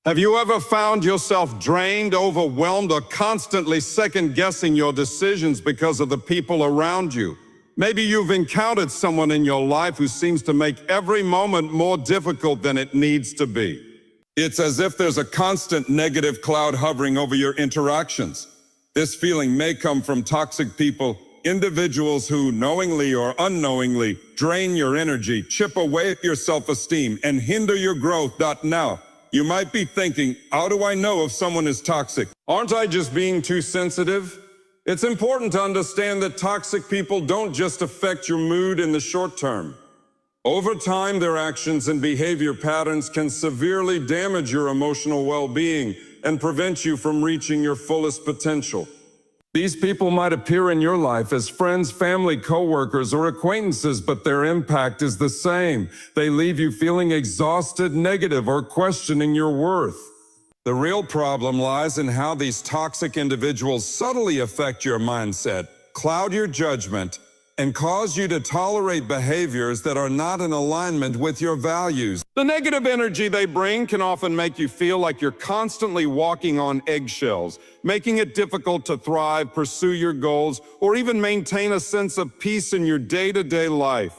Have you ever found yourself drained, overwhelmed, or constantly second-guessing your decisions because of the people around you? Maybe you've encountered someone in your life who seems to make every moment more difficult than it needs to be. It's as if there's a constant negative cloud hovering over your interactions. This feeling may come from toxic people, individuals who, knowingly or unknowingly, drain your energy, chip away at your self-esteem, and hinder your growth. Now, you might be thinking, how do I know if someone is toxic? Aren't I just being too sensitive? It's important to understand that toxic people don't just affect your mood in the short term. Over time, their actions and behavior patterns can severely damage your emotional well-being and prevent you from reaching your fullest potential. These people might appear in your life as friends, family, coworkers, or acquaintances, but their impact is the same. They leave you feeling exhausted, negative, or questioning your worth. The real problem lies in how these toxic individuals subtly affect your mindset, cloud your judgment, and cause you to tolerate behaviors that are not in alignment with your values. The negative energy they bring can often make you feel like you're constantly walking on eggshells, making it difficult to thrive, pursue your goals, or even maintain a sense of peace in your day-to-day life.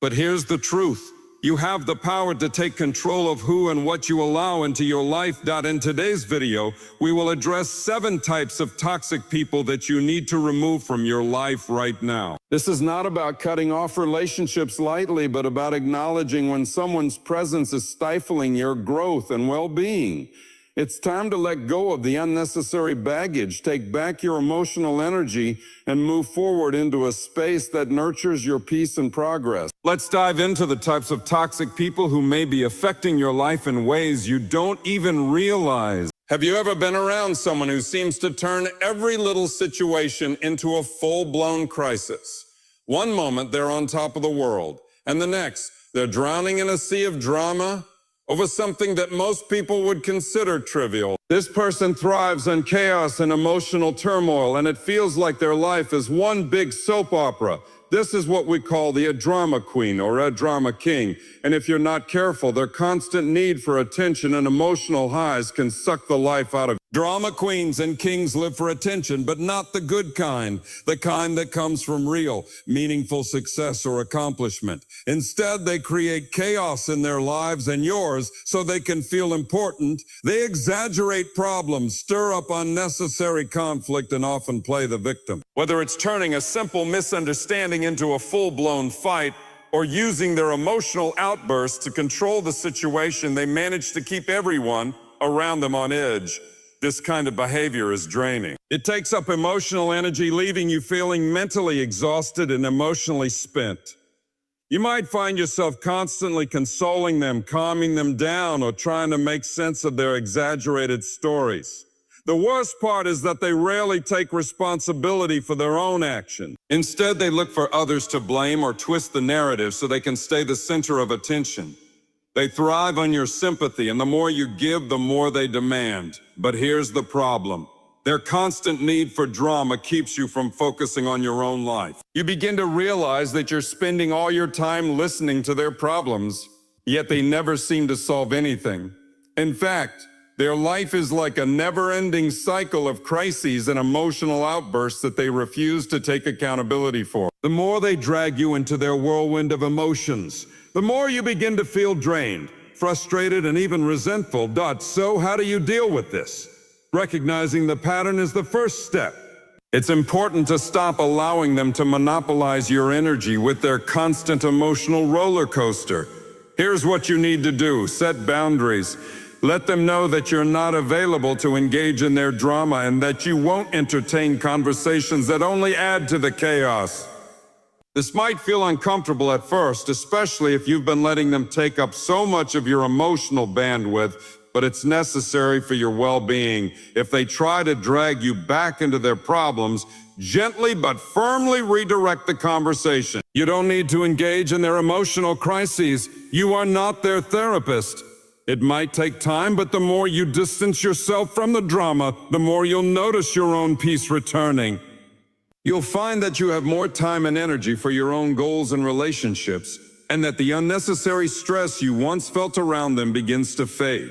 But here's the truth. You have the power to take control of who and what you allow into your life. In today's video, we will address 7 types of toxic people that you need to remove from your life right now. This is not about cutting off relationships lightly, but about acknowledging when someone's presence is stifling your growth and well-being. It's time to let go of the unnecessary baggage, take back your emotional energy, and move forward into a space that nurtures your peace and progress. Let's dive into the types of toxic people who may be affecting your life in ways you don't even realize. Have you ever been around someone who seems to turn every little situation into a full-blown crisis? One moment they're on top of the world, and the next they're drowning in a sea of drama over something that most people would consider trivial. This person thrives on chaos and emotional turmoil, and it feels like their life is one big soap opera. This is what we call the drama queen or a drama king. And if you're not careful, their constant need for attention and emotional highs can suck the life out of you. Drama queens and kings live for attention, but not the good kind, the kind that comes from real, meaningful success or accomplishment. Instead, they create chaos in their lives and yours so they can feel important. They exaggerate problems, stir up unnecessary conflict, and often play the victim. Whether it's turning a simple misunderstanding into a full-blown fight or using their emotional outbursts to control the situation, they manage to keep everyone around them on edge. This kind of behavior is draining. It takes up emotional energy, leaving you feeling mentally exhausted and emotionally spent. You might find yourself constantly consoling them, calming them down, or trying to make sense of their exaggerated stories. The worst part is that they rarely take responsibility for their own action. Instead, they look for others to blame or twist the narrative so they can stay the center of attention. They thrive on your sympathy, and the more you give, the more they demand. But here's the problem. Their constant need for drama keeps you from focusing on your own life. You begin to realize that you're spending all your time listening to their problems, yet they never seem to solve anything. In fact, their life is like a never-ending cycle of crises and emotional outbursts that they refuse to take accountability for. The more they drag you into their whirlwind of emotions, the more you begin to feel drained, frustrated, and even resentful. So how do you deal with this? Recognizing the pattern is the first step. It's important to stop allowing them to monopolize your energy with their constant emotional roller coaster. Here's what you need to do. Set boundaries. Let them know that you're not available to engage in their drama and that you won't entertain conversations that only add to the chaos. This might feel uncomfortable at first, especially if you've been letting them take up so much of your emotional bandwidth, but it's necessary for your well-being. If they try to drag you back into their problems, gently but firmly redirect the conversation. You don't need to engage in their emotional crises. You are not their therapist. It might take time, but the more you distance yourself from the drama, the more you'll notice your own peace returning. You'll find that you have more time and energy for your own goals and relationships, and that the unnecessary stress you once felt around them begins to fade.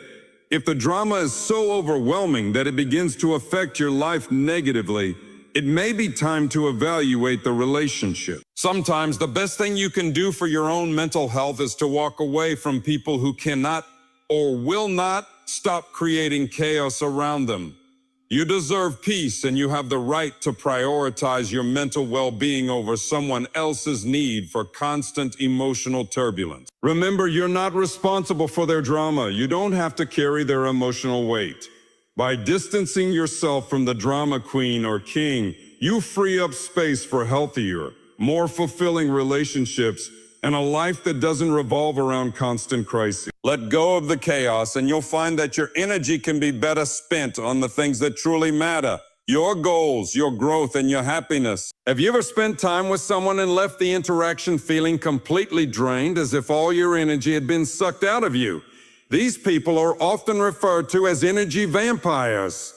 If the drama is so overwhelming that it begins to affect your life negatively, it may be time to evaluate the relationship. Sometimes the best thing you can do for your own mental health is to walk away from people who cannot or will not stop creating chaos around them. You deserve peace, and you have the right to prioritize your mental well-being over someone else's need for constant emotional turbulence. Remember, you're not responsible for their drama. You don't have to carry their emotional weight. By distancing yourself from the drama queen or king, you free up space for healthier, more fulfilling relationships and a life that doesn't revolve around constant crises. Let go of the chaos, and you'll find that your energy can be better spent on the things that truly matter: your goals, your growth, and your happiness. Have you ever spent time with someone and left the interaction feeling completely drained, as if all your energy had been sucked out of you? These people are often referred to as energy vampires.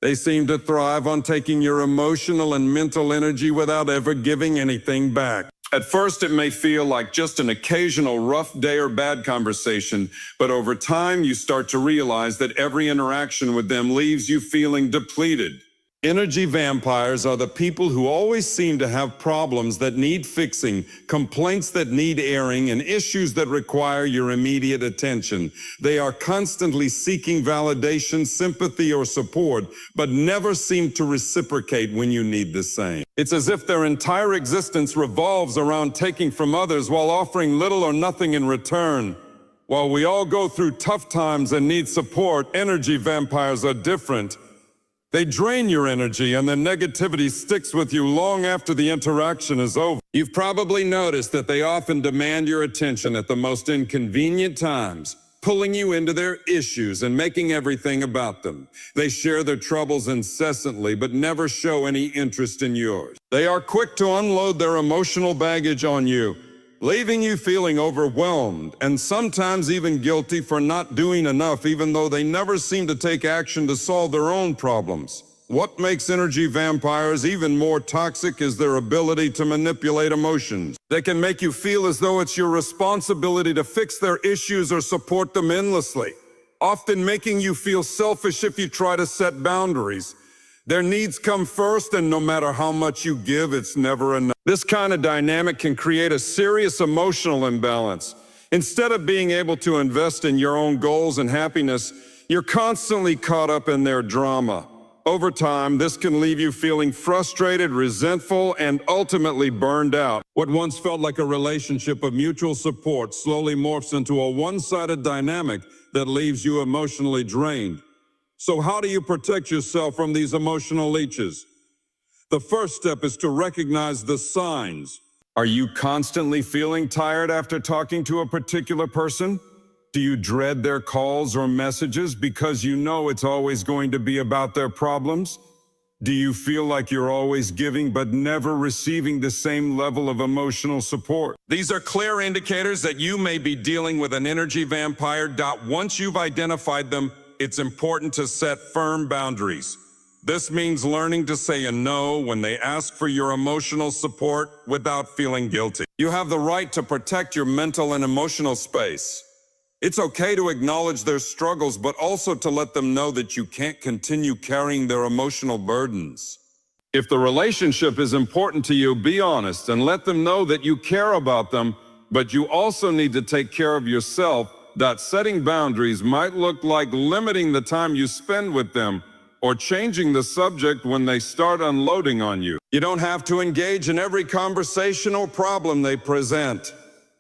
They seem to thrive on taking your emotional and mental energy without ever giving anything back. At first, it may feel like just an occasional rough day or bad conversation, but over time, you start to realize that every interaction with them leaves you feeling depleted. Energy vampires are the people who always seem to have problems that need fixing, complaints that need airing, and issues that require your immediate attention. They are constantly seeking validation, sympathy, or support, but never seem to reciprocate when you need the same. It's as if their entire existence revolves around taking from others while offering little or nothing in return. While we all go through tough times and need support, energy vampires are different. They drain your energy, and the negativity sticks with you long after the interaction is over. You've probably noticed that they often demand your attention at the most inconvenient times, pulling you into their issues and making everything about them. They share their troubles incessantly, but never show any interest in yours. They are quick to unload their emotional baggage on you, leaving you feeling overwhelmed and sometimes even guilty for not doing enough, even though they never seem to take action to solve their own problems. What makes energy vampires even more toxic is their ability to manipulate emotions. They can make you feel as though it's your responsibility to fix their issues or support them endlessly, often making you feel selfish if you try to set boundaries. Their needs come first, and no matter how much you give, it's never enough. This kind of dynamic can create a serious emotional imbalance. Instead of being able to invest in your own goals and happiness, you're constantly caught up in their drama. Over time, this can leave you feeling frustrated, resentful, and ultimately burned out. What once felt like a relationship of mutual support slowly morphs into a one-sided dynamic that leaves you emotionally drained. So how do you protect yourself from these emotional leeches? The first step is to recognize the signs. Are you constantly feeling tired after talking to a particular person? Do you dread their calls or messages because you know it's always going to be about their problems? Do you feel like you're always giving but never receiving the same level of emotional support? These are clear indicators that you may be dealing with an energy vampire. Once you've identified them, it's important to set firm boundaries. This means learning to say a no when they ask for your emotional support without feeling guilty. You have the right to protect your mental and emotional space. It's okay to acknowledge their struggles, but also to let them know that you can't continue carrying their emotional burdens. If the relationship is important to you, be honest and let them know that you care about them, but you also need to take care of yourself. That setting boundaries might look like limiting the time you spend with them or changing the subject when they start unloading on you. You don't have to engage in every conversation or problem they present.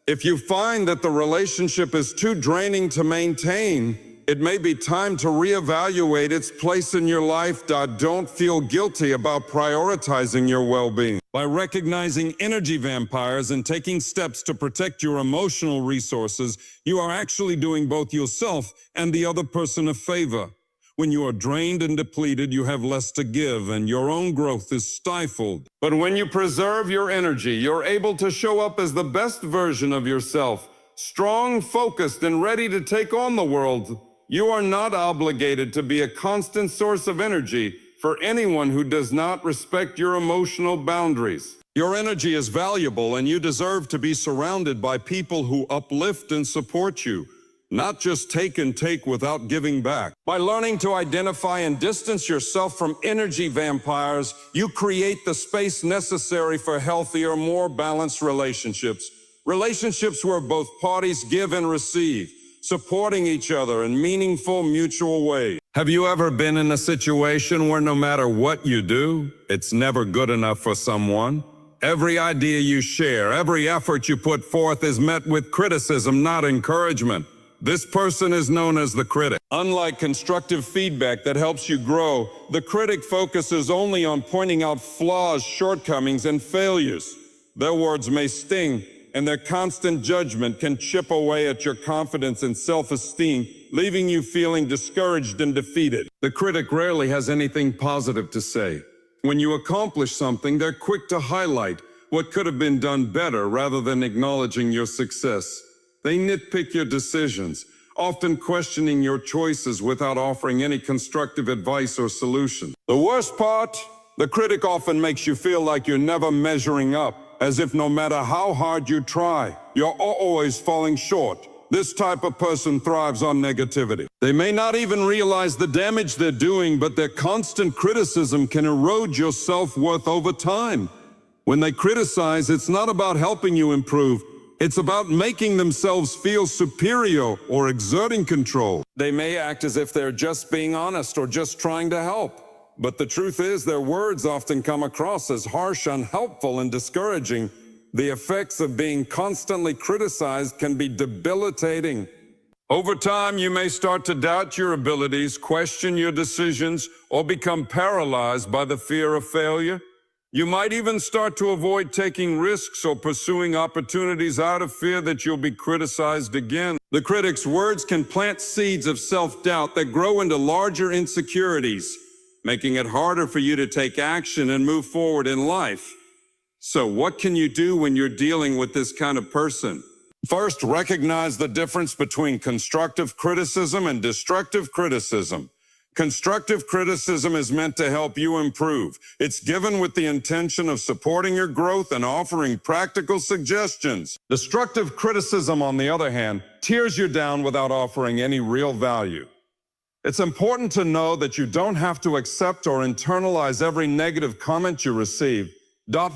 If you find that the relationship is too draining to maintain, it may be time to reevaluate its place in your life. Don't feel guilty about prioritizing your well-being. By recognizing energy vampires and taking steps to protect your emotional resources, you are actually doing both yourself and the other person a favor. When you are drained and depleted, you have less to give, and your own growth is stifled. But when you preserve your energy, you're able to show up as the best version of yourself, strong, focused, and ready to take on the world. You are not obligated to be a constant source of energy for anyone who does not respect your emotional boundaries. Your energy is valuable, and you deserve to be surrounded by people who uplift and support you. not just take and take without giving back. By learning to identify and distance yourself from energy vampires, you create the space necessary for healthier, more balanced relationships. Relationships where both parties give and receive, supporting each other in meaningful, mutual ways. Have you ever been in a situation where no matter what you do, it's never good enough for someone? Every idea you share, every effort you put forth is met with criticism, not encouragement. This person is known as the critic. Unlike constructive feedback that helps you grow, the critic focuses only on pointing out flaws, shortcomings, and failures. Their words may sting, and their constant judgment can chip away at your confidence and self-esteem, leaving you feeling discouraged and defeated. The critic rarely has anything positive to say. When you accomplish something, they're quick to highlight what could have been done better rather than acknowledging your success. They nitpick your decisions, often questioning your choices without offering any constructive advice or solution. The worst part? The critic often makes you feel like you're never measuring up, as if no matter how hard you try, you're always falling short. This type of person thrives on negativity. They may not even realize the damage they're doing, but their constant criticism can erode your self-worth over time. When they criticize, it's not about helping you improve. It's about making themselves feel superior or exerting control. They may act as if they're just being honest or just trying to help. But the truth is, their words often come across as harsh, unhelpful, and discouraging. The effects of being constantly criticized can be debilitating. Over time, you may start to doubt your abilities, question your decisions, or become paralyzed by the fear of failure. You might even start to avoid taking risks or pursuing opportunities out of fear that you'll be criticized again. The critic's words can plant seeds of self-doubt that grow into larger insecurities, making it harder for you to take action and move forward in life. So what can you do when you're dealing with this kind of person? First, recognize the difference between constructive criticism and destructive criticism. Constructive criticism is meant to help you improve. It's given with the intention of supporting your growth and offering practical suggestions. Destructive criticism, on the other hand, tears you down without offering any real value. It's important to know that you don't have to accept or internalize every negative comment you receive.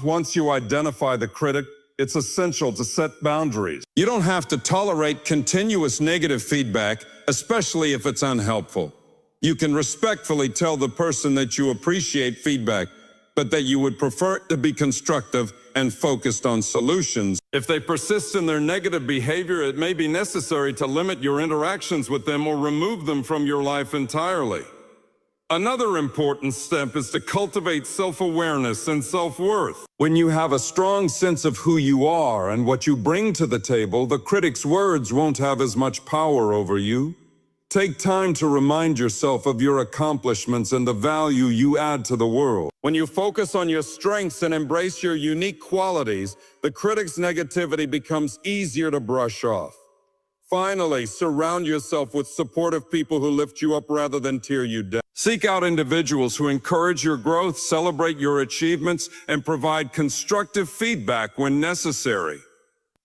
Once you identify the critic, it's essential to set boundaries. You don't have to tolerate continuous negative feedback, especially if it's unhelpful. You can respectfully tell the person that you appreciate feedback, but that you would prefer it to be constructive and focused on solutions. If they persist in their negative behavior, it may be necessary to limit your interactions with them or remove them from your life entirely. Another important step is to cultivate self-awareness and self-worth. When you have a strong sense of who you are and what you bring to the table, the critic's words won't have as much power over you. Take time to remind yourself of your accomplishments and the value you add to the world. When you focus on your strengths and embrace your unique qualities, the critic's negativity becomes easier to brush off. Finally, surround yourself with supportive people who lift you up rather than tear you down. Seek out individuals who encourage your growth, celebrate your achievements, and provide constructive feedback when necessary.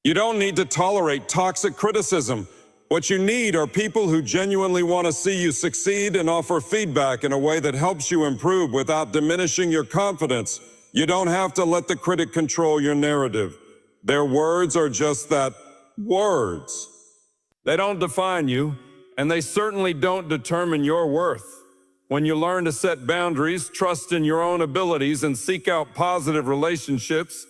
You don't need to tolerate toxic criticism. What you need are people who genuinely want to see you succeed and offer feedback in a way that helps you improve without diminishing your confidence. You don't have to let the critic control your narrative. Their words are just that, words. They don't define you, and they certainly don't determine your worth. When you learn to set boundaries, trust in your own abilities, and seek out positive relationships,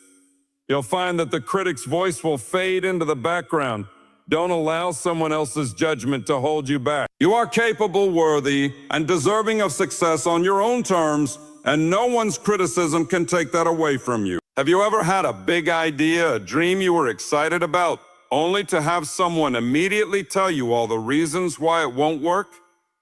you'll find that the critic's voice will fade into the background. Don't allow someone else's judgment to hold you back. You are capable, worthy, and deserving of success on your own terms, and no one's criticism can take that away from you. Have you ever had a big idea, a dream you were excited about, only to have someone immediately tell you all the reasons why it won't work?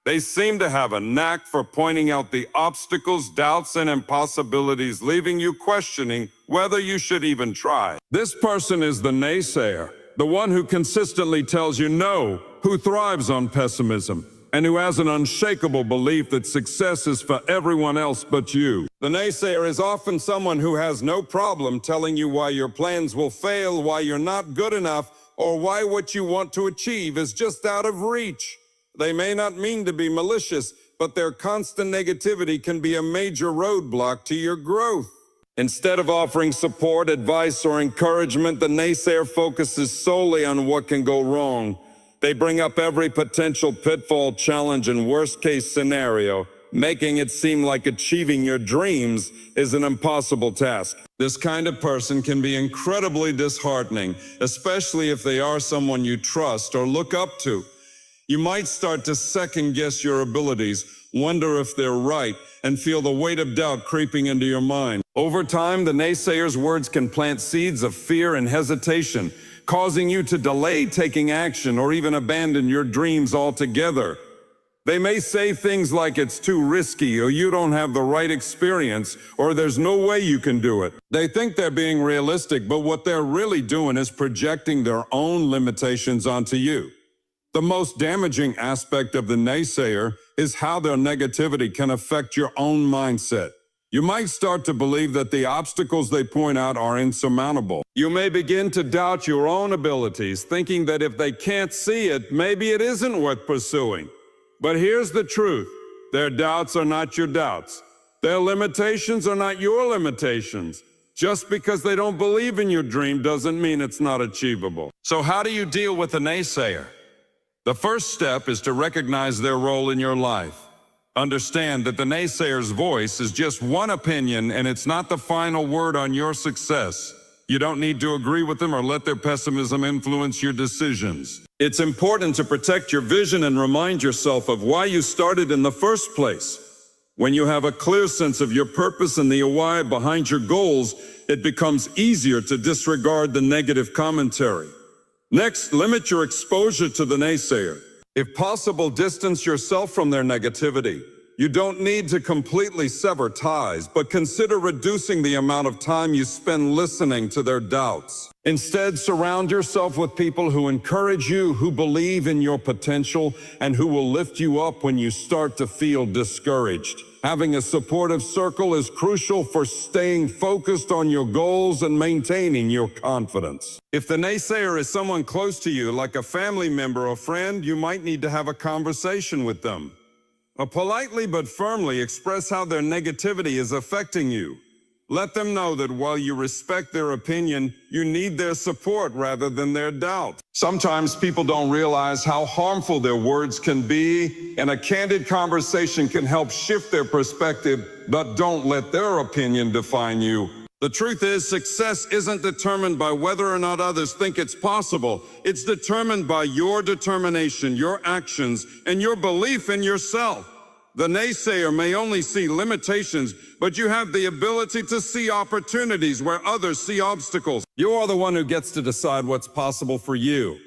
They seem to have a knack for pointing out the obstacles, doubts, and impossibilities, leaving you questioning whether you should even try. This person is the naysayer. The one who consistently tells you no, who thrives on pessimism, and who has an unshakable belief that success is for everyone else but you. The naysayer is often someone who has no problem telling you why your plans will fail, why you're not good enough, or why what you want to achieve is just out of reach. They may not mean to be malicious, but their constant negativity can be a major roadblock to your growth. Instead of offering support, advice, or encouragement, the naysayer focuses solely on what can go wrong. They bring up every potential pitfall, challenge, and worst-case scenario, making it seem like achieving your dreams is an impossible task. This kind of person can be incredibly disheartening, especially if they are someone you trust or look up to. You might start to second-guess your abilities, wonder if they're right, and feel the weight of doubt creeping into your mind. Over time, the naysayer's words can plant seeds of fear and hesitation, causing you to delay taking action or even abandon your dreams altogether. They may say things like it's too risky, or you don't have the right experience, or there's no way you can do it. They think they're being realistic, but what they're really doing is projecting their own limitations onto you. The most damaging aspect of the naysayer is how their negativity can affect your own mindset. You might start to believe that the obstacles they point out are insurmountable. You may begin to doubt your own abilities, thinking that if they can't see it, maybe it isn't worth pursuing. But here's the truth. Their doubts are not your doubts. Their limitations are not your limitations. Just because they don't believe in your dream doesn't mean it's not achievable. So how do you deal with a naysayer? The first step is to recognize their role in your life. Understand that the naysayer's voice is just one opinion, and it's not the final word on your success. You don't need to agree with them or let their pessimism influence your decisions. It's important to protect your vision and remind yourself of why you started in the first place. When you have a clear sense of your purpose and the why behind your goals, it becomes easier to disregard the negative commentary. Next, limit your exposure to the naysayer. If possible, distance yourself from their negativity. You don't need to completely sever ties, but consider reducing the amount of time you spend listening to their doubts. Instead, surround yourself with people who encourage you, who believe in your potential, and who will lift you up when you start to feel discouraged. Having a supportive circle is crucial for staying focused on your goals and maintaining your confidence. If the naysayer is someone close to you, like a family member or friend, you might need to have a conversation with them. Politely but firmly express how their negativity is affecting you. Let them know that while you respect their opinion, you need their support rather than their doubt. Sometimes people don't realize how harmful their words can be, and a candid conversation can help shift their perspective, but don't let their opinion define you. The truth is, success isn't determined by whether or not others think it's possible. It's determined by your determination, your actions, and your belief in yourself. The naysayer may only see limitations, but you have the ability to see opportunities where others see obstacles. You are the one who gets to decide what's possible for you.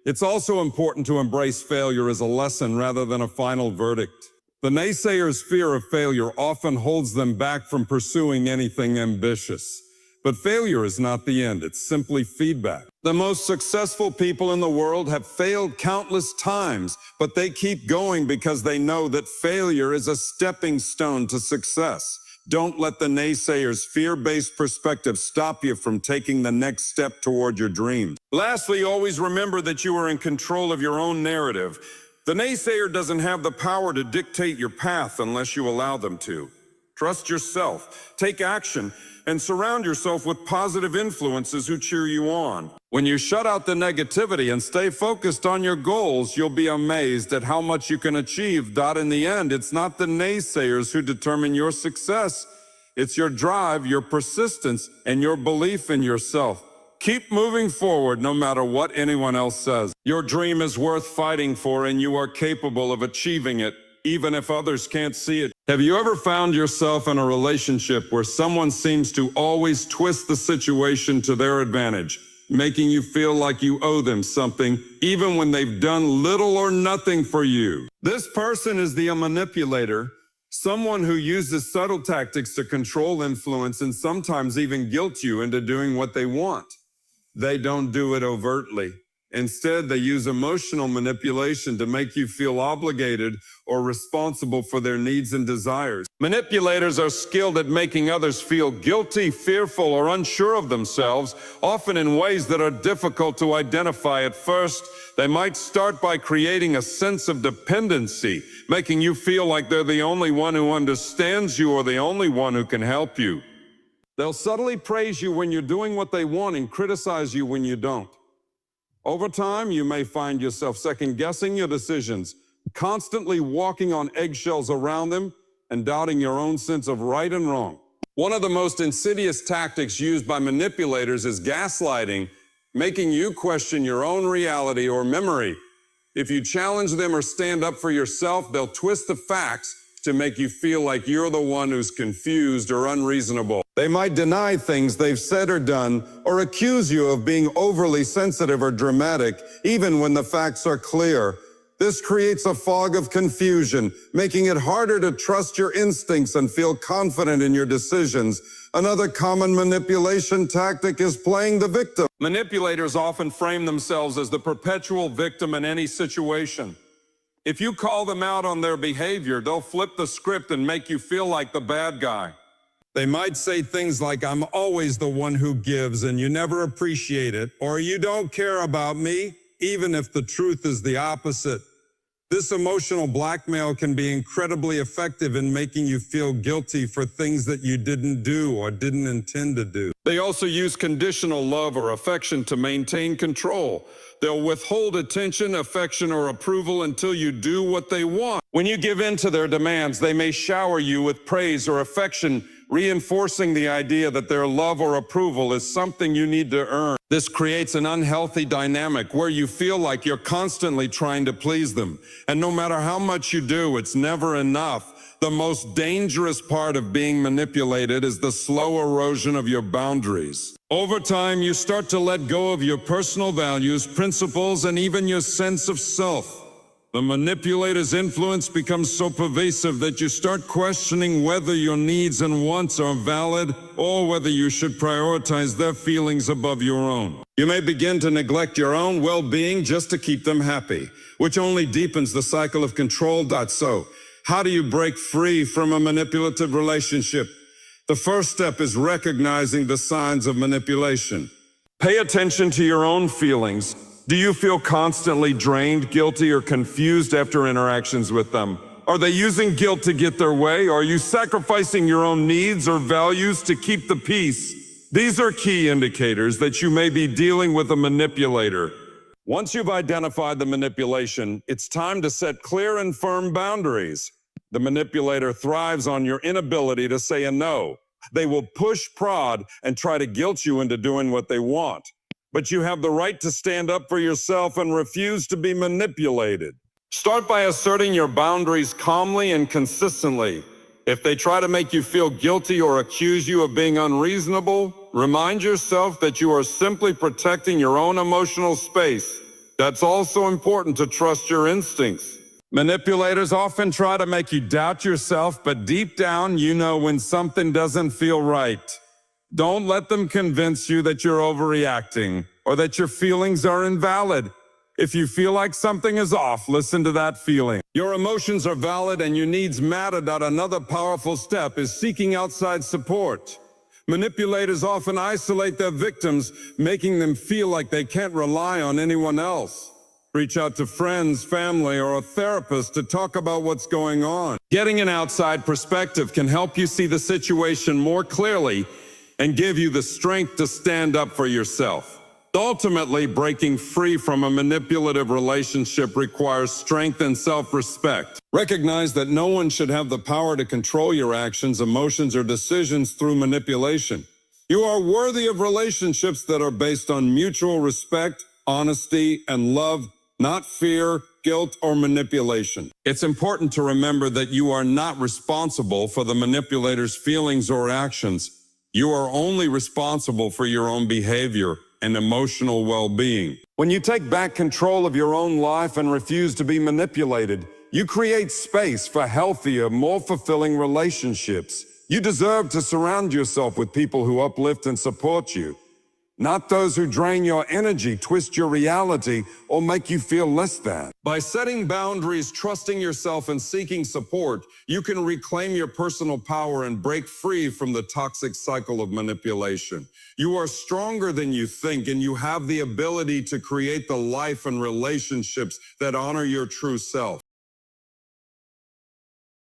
It's also important to embrace failure as a lesson rather than a final verdict. The naysayer's fear of failure often holds them back from pursuing anything ambitious. But failure is not the end, it's simply feedback. The most successful people in the world have failed countless times, but they keep going because they know that failure is a stepping stone to success. Don't let the naysayer's fear-based perspective stop you from taking the next step toward your dreams. Lastly, always remember that you are in control of your own narrative. The naysayer doesn't have the power to dictate your path unless you allow them to. Trust yourself, take action, and surround yourself with positive influences who cheer you on. When you shut out the negativity and stay focused on your goals, you'll be amazed at how much you can achieve. In the end, it's not the naysayers who determine your success. It's your drive, your persistence, and your belief in yourself. Keep moving forward no matter what anyone else says. Your dream is worth fighting for, and you are capable of achieving it, even if others can't see it. Have you ever found yourself in a relationship where someone seems to always twist the situation to their advantage, making you feel like you owe them something, even when they've done little or nothing for you? This person is the manipulator, someone who uses subtle tactics to control, influence, and sometimes even guilt you into doing what they want. They don't do it overtly. Instead, they use emotional manipulation to make you feel obligated or responsible for their needs and desires. Manipulators are skilled at making others feel guilty, fearful, or unsure of themselves, often in ways that are difficult to identify at first. They might start by creating a sense of dependency, making you feel like they're the only one who understands you or the only one who can help you. They'll subtly praise you when you're doing what they want and criticize you when you don't. Over time, you may find yourself second-guessing your decisions, constantly walking on eggshells around them, and doubting your own sense of right and wrong. One of the most insidious tactics used by manipulators is gaslighting, making you question your own reality or memory. If you challenge them or stand up for yourself, they'll twist the facts to make you feel like you're the one who's confused or unreasonable. They might deny things they've said or done, or accuse you of being overly sensitive or dramatic, even when the facts are clear. This creates a fog of confusion, making it harder to trust your instincts and feel confident in your decisions. Another common manipulation tactic is playing the victim. Manipulators often frame themselves as the perpetual victim in any situation. If you call them out on their behavior, they'll flip the script and make you feel like the bad guy. They might say things like, "I'm always the one who gives and you never appreciate it," or "You don't care about me," even if the truth is the opposite. This emotional blackmail can be incredibly effective in making you feel guilty for things that you didn't do or didn't intend to do. They also use conditional love or affection to maintain control. They'll withhold attention, affection, or approval until you do what they want. When you give in to their demands, they may shower you with praise or affection, reinforcing the idea that their love or approval is something you need to earn. This creates an unhealthy dynamic where you feel like you're constantly trying to please them. And no matter how much you do, it's never enough. The most dangerous part of being manipulated is the slow erosion of your boundaries. Over time, you start to let go of your personal values, principles, and even your sense of self. The manipulator's influence becomes so pervasive that you start questioning whether your needs and wants are valid or whether you should prioritize their feelings above your own. You may begin to neglect your own well-being just to keep them happy, which only deepens the cycle of control. So, how do you break free from a manipulative relationship? The first step is recognizing the signs of manipulation. Pay attention to your own feelings. Do you feel constantly drained, guilty, or confused after interactions with them? Are they using guilt to get their way? Are you sacrificing your own needs or values to keep the peace? These are key indicators that you may be dealing with a manipulator. Once you've identified the manipulation, it's time to set clear and firm boundaries. The manipulator thrives on your inability to say a no. They will push, prod, and try to guilt you into doing what they want. But you have the right to stand up for yourself and refuse to be manipulated. Start by asserting your boundaries calmly and consistently. If they try to make you feel guilty or accuse you of being unreasonable, remind yourself that you are simply protecting your own emotional space. That's also important to trust your instincts. Manipulators often try to make you doubt yourself, but deep down, you know when something doesn't feel right. Don't let them convince you that you're overreacting or that your feelings are invalid. If you feel like something is off, listen to that feeling. Your emotions are valid and your needs matter. Another powerful step is seeking outside support. Manipulators often isolate their victims, making them feel like they can't rely on anyone else. Reach out to friends, family, or a therapist to talk about what's going on. Getting an outside perspective can help you see the situation more clearly and give you the strength to stand up for yourself. Ultimately, breaking free from a manipulative relationship requires strength and self-respect. Recognize that no one should have the power to control your actions, emotions, or decisions through manipulation. You are worthy of relationships that are based on mutual respect, honesty, and love, not fear, guilt, or manipulation. It's important to remember that you are not responsible for the manipulator's feelings or actions. You are only responsible for your own behavior and emotional well-being. When you take back control of your own life and refuse to be manipulated, you create space for healthier, more fulfilling relationships. You deserve to surround yourself with people who uplift and support you, not those who drain your energy, twist your reality, or make you feel less than. By setting boundaries, trusting yourself, and seeking support, you can reclaim your personal power and break free from the toxic cycle of manipulation. You are stronger than you think, and you have the ability to create the life and relationships that honor your true self.